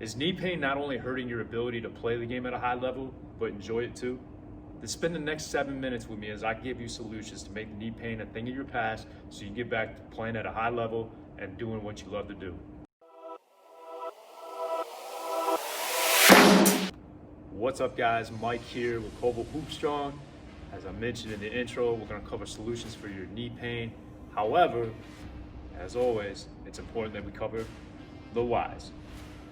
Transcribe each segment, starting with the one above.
Is knee pain not only hurting your ability to play the game at a high level, but enjoy it too? Then spend the next 7 minutes with me as I give you solutions to make knee pain a thing of your past so you can get back to playing at a high level and doing what you love to do. What's up guys, Mike here with Koval Hoopstrong. As I mentioned in the intro, we're going to cover solutions for your knee pain. However, as always, it's important that we cover the whys.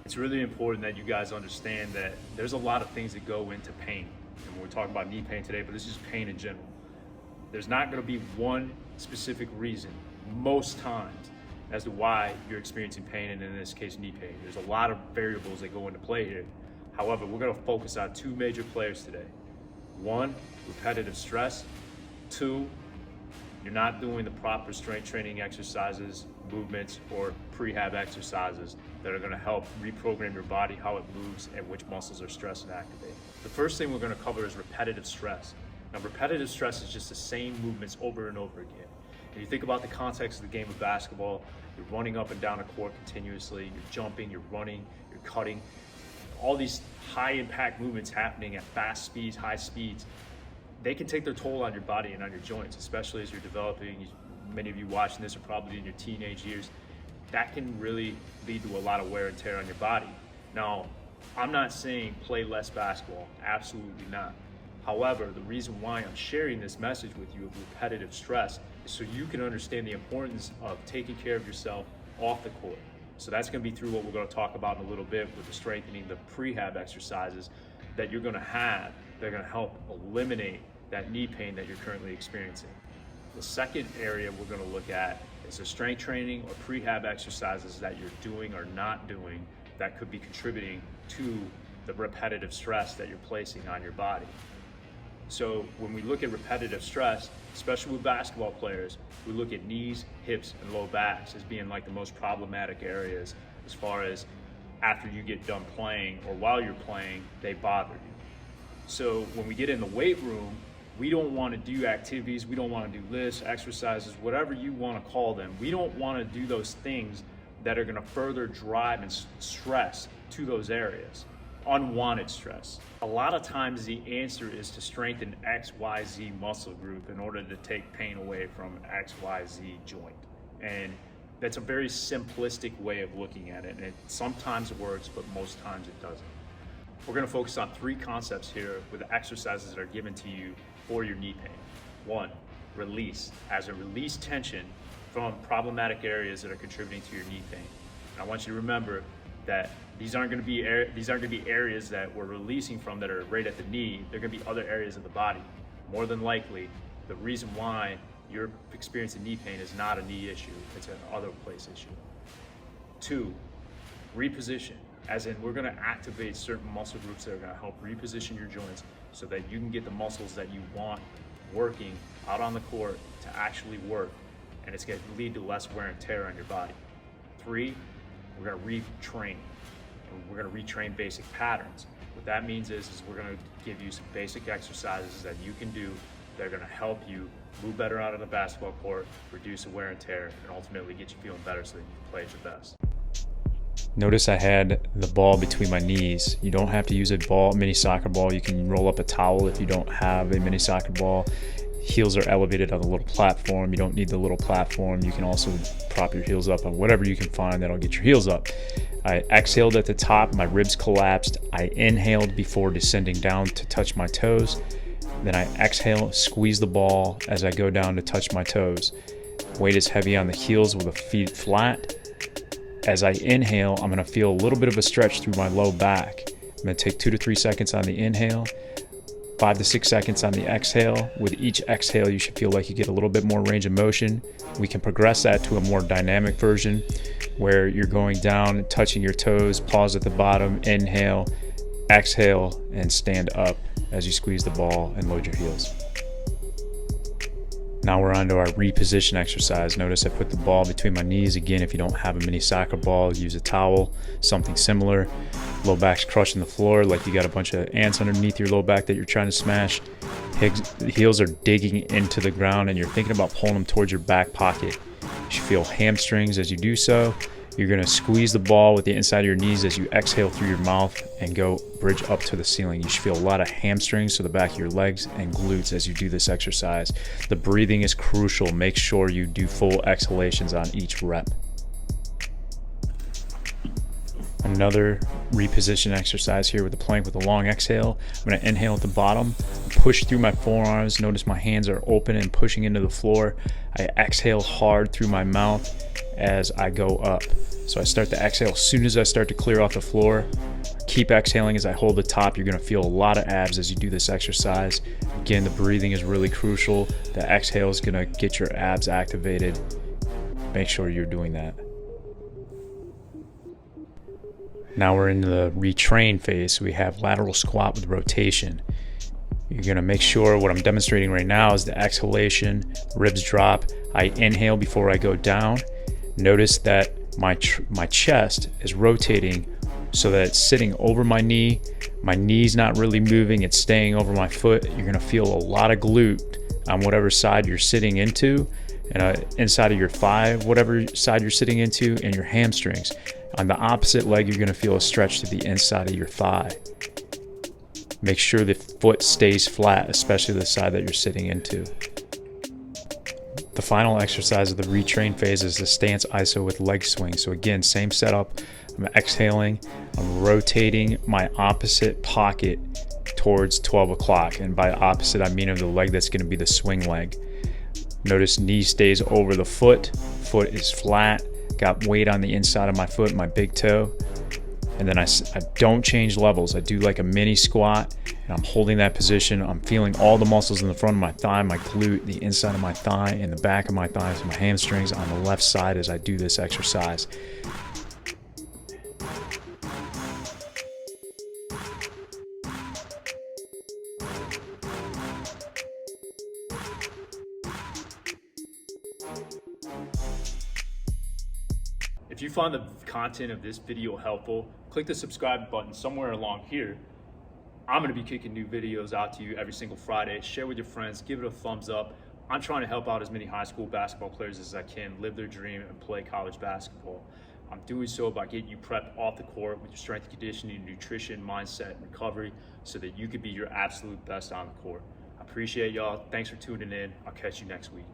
It's really important that you guys understand that there's a lot of things that go into pain. And we're talking about knee pain today, but this is just pain in general. There's not going to be one specific reason most times as to why you're experiencing pain, and in this case, knee pain. There's a lot of variables that go into play here. However, we're going to focus on two major players today. One, repetitive stress. Two, you're not doing the proper strength training exercises, movements, or prehab exercises that are going to help reprogram your body, how it moves, and which muscles are stressed and activated. The first thing we're going to cover is repetitive stress. Now, repetitive stress is just the same movements over and over again. And you think about the context of the game of basketball, you're running up and down a court continuously, you're jumping, you're running, you're cutting. All these high impact movements happening at fast speeds, high speeds, they can take their toll on your body and on your joints, especially as you're developing. Many of you watching this are probably in your teenage years. That can really lead to a lot of wear and tear on your body. Now, I'm not saying play less basketball, absolutely not. However, the reason why I'm sharing this message with you of repetitive stress is so you can understand the importance of taking care of yourself off the court. So that's going to be through what we're going to talk about in a little bit with the strengthening, the prehab exercises that you're going to have. They're going to help eliminate that knee pain that you're currently experiencing. The second area we're going to look at is the strength training or prehab exercises that you're doing or not doing that could be contributing to the repetitive stress that you're placing on your body. So when we look at repetitive stress, especially with basketball players, we look at knees, hips, and low backs as being like the most problematic areas as far as after you get done playing or while you're playing, they bother you. So when we get in the weight room, we don't want to do activities, we don't want to do lifts, exercises, whatever you want to call them. We don't want to do those things that are going to further drive and stress to those areas, unwanted stress. A lot of times the answer is to strengthen XYZ muscle group in order to take pain away from XYZ joint. And that's a very simplistic way of looking at it. And it sometimes works, but most times it doesn't. We're going to focus on three concepts here with the exercises that are given to you for your knee pain. One, release. As a release tension from problematic areas that are contributing to your knee pain. And I want you to remember that these aren't going to be areas that we're releasing from that are right at the knee. They're going to be other areas of the body. More than likely, the reason why you're experiencing knee pain is not a knee issue, it's an other place issue. Two, reposition. As in, we're going to activate certain muscle groups that are going to help reposition your joints so that you can get the muscles that you want working out on the court to actually work, and it's going to lead to less wear and tear on your body. Three, we're going to retrain. We're going to retrain basic patterns. What that means is we're going to give you some basic exercises that you can do that are going to help you move better out on the basketball court, reduce the wear and tear, and ultimately get you feeling better so that you can play at your best. Notice I had the ball between my knees. You don't have to use a mini soccer ball. You can roll up a towel if you don't have a mini soccer ball. Heels are elevated on the little platform. You don't need the little platform. You can also prop your heels up on whatever you can find that'll get your heels up. I exhaled at the top, my ribs collapsed. I inhaled before descending down to touch my toes. Then I exhale, squeeze the ball as I go down to touch my toes. Weight is heavy on the heels with the feet flat. As I inhale, I'm going to feel a little bit of a stretch through my low back. I'm going to take 2 to 3 seconds on the inhale, 5 to 6 seconds on the exhale. With each exhale, you should feel like you get a little bit more range of motion. We can progress that to a more dynamic version where you're going down, touching your toes, pause at the bottom, inhale, exhale, and stand up as you squeeze the ball and load your heels. Now we're on to our reposition exercise. Notice I put the ball between my knees. Again, if you don't have a mini soccer ball, use a towel, something similar. Low back's crushing the floor like you got a bunch of ants underneath your low back that you're trying to smash. Heels are digging into the ground and you're thinking about pulling them towards your back pocket. You should feel hamstrings as you do so. You're going to squeeze the ball with the inside of your knees as you exhale through your mouth and go bridge up to the ceiling. You should feel a lot of hamstrings to the back of your legs and glutes as you do this exercise. The breathing is crucial. Make sure you do full exhalations on each rep. Another reposition exercise here with the plank with a long exhale. I'm going to inhale at the bottom, push through my forearms. Notice my hands are open and pushing into the floor. I exhale hard through my mouth as I go up. So I start to exhale as soon as I start to clear off the floor. Keep exhaling as I hold the top. You're going to feel a lot of abs as you do this exercise. Again, the breathing is really crucial. The exhale is going to get your abs activated. Make sure you're doing that. Now we're in the retrain phase. We have lateral squat with rotation. You're gonna make sure what I'm demonstrating right now is the exhalation, ribs drop. I inhale before I go down. Notice that my chest is rotating so that it's sitting over my knee. My knee's not really moving, it's staying over my foot. You're gonna feel a lot of glute on whatever side you're sitting into, and inside of your thigh, whatever side you're sitting into, and your hamstrings. On the opposite leg, you're going to feel a stretch to the inside of your thigh. Make sure the foot stays flat, especially the side that you're sitting into. The final exercise of the retrain phase is the stance iso with leg swing. So again, same setup. I'm exhaling, I'm rotating my opposite pocket towards 12 o'clock. And by opposite, I mean of the leg that's going to be the swing leg. Notice knee stays over the foot is flat. Got weight on the inside of my foot, my big toe. And then I don't change levels. I do like a mini squat, and I'm holding that position. I'm feeling all the muscles in the front of my thigh, my glute, the inside of my thigh, and the back of my thighs, my hamstrings on the left side as I do this exercise. If you find the content of this video helpful, click the subscribe button somewhere along here. I'm gonna be kicking new videos out to you every single Friday. Share with your friends, give it a thumbs up. I'm trying to help out as many high school basketball players as I can live their dream and play college basketball. I'm doing so by getting you prepped off the court with your strength and conditioning, nutrition, mindset, and recovery so that you can be your absolute best on the court. I appreciate y'all. Thanks for tuning in. I'll catch you next week.